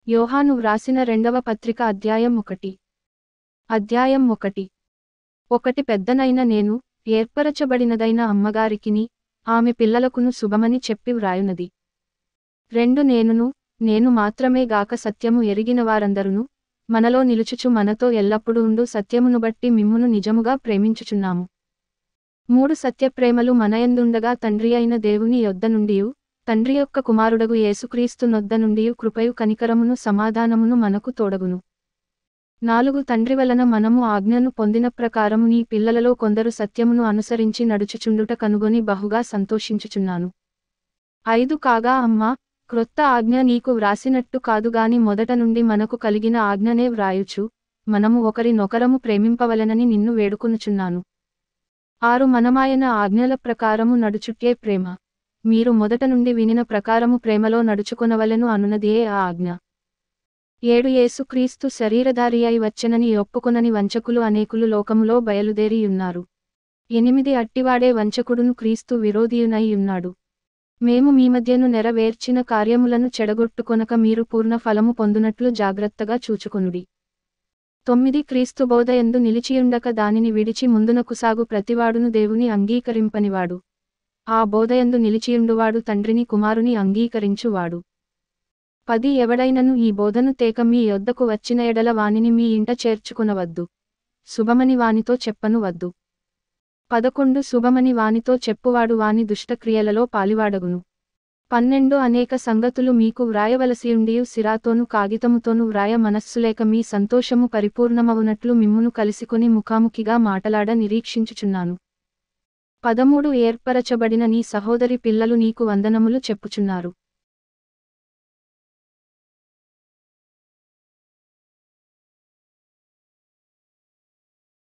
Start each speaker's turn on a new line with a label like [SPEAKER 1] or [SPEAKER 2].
[SPEAKER 1] యోహాను వ్రాసిన రెండవ పత్రిక అధ్యాయం 1. అధ్యాయం 1. ఒకటి పెద్దనైన నేను, ఏర్పరచబడినదైన అమ్మగారికిని, ఆమె పిల్లలకును శుభమని చెప్పి వ్రాయునది. 2 నేను మాత్రమే గాక సత్యము ఎరిగిన వారందరును, మనలో నిలుచుచు మనతో ఎల్లప్పుడూ ఉండు సత్యమును బట్టి మిమ్మును నిజముగా ప్రేమించుచున్నాము. 3 సత్యప్రేమలు మనయందుండగా తండ్రి అయిన దేవుని యొద్ద నుండియు, తండ్రి యొక్క కుమారుడగు యేసుక్రీస్తు నొద్ద నుండియు కృపయు కనికరమును సమాధానమును మనకు తోడగును. 4 తండ్రి వలన మనము ఆజ్ఞను పొందిన ప్రకారము నీ పిల్లలలో కొందరు సత్యమును అనుసరించి నడుచుచుండుట కనుగొని బహుగా సంతోషించుచున్నాను. 5 కాగా అమ్మా, క్రొత్త ఆజ్ఞ నీకు వ్రాసినట్టు కాదుగాని మొదట నుండి మనకు కలిగిన ఆజ్ఞనే వ్రాయుచు, మనము ఒకరినొకరము ప్రేమింపవలెనని నిన్ను వేడుకొనుచున్నాను. 6 మనమాయన ఆజ్ఞల ప్రకారము నడుచుటే ప్రేమ. మీరు మొదట నుండి వినిన ప్రకారము ప్రేమలో నడుచుకొనవలెను అనునదియే ఆ ఆజ్ఞ. 7 యేసుక్రీస్తు శరీరధారి అయి వచ్చెనని ఒప్పుకొనని వంచకులు అనేకులు లోకములో బయలుదేరియున్నారు. 8 అట్టివాడే వంచకుడును క్రీస్తు విరోధియునై ఉన్నాడు. మేము మీ మధ్యను నెరవేర్చిన కార్యములను చెడగొట్టుకొనక మీరు పూర్ణ ఫలము పొందునట్లు జాగ్రత్తగా చూచుకొనుడి. 9 క్రీస్తు బోధ యందు నిలిచియుండక దానిని విడిచి ముందునకు సాగు ప్రతివాడును దేవుని అంగీకరింపనివాడు. ఆ బోధయందు నిలిచియుండువాడు తండ్రిని కుమారుని అంగీకరించువాడు. 10 ఎవడైనను ఈ బోధను తేక మీ యొద్దకు వచ్చిన ఎడల వానిని మీ ఇంట చేర్చుకొనవద్దు. శుభమని వానితో చెప్పను వద్దు. 11 శుభమని వానితో చెప్పువాడు వాని దుష్టక్రియలలో పాలివాడగును. 12 అనేక సంగతులు మీకు వ్రాయవలసియుండియు సిరాతోను కాగితముతోను వ్రాయ మనస్సులేక మీ సంతోషము పరిపూర్ణమవునట్లు మిమ్మును కలిసికొని ముఖాముఖిగా మాటలాడ నిరీక్షించుచున్నాను. 13 ఏర్పరచబడిన నీ సహోదరి పిల్లలు నీకు వందనములు చెప్పుచున్నారు.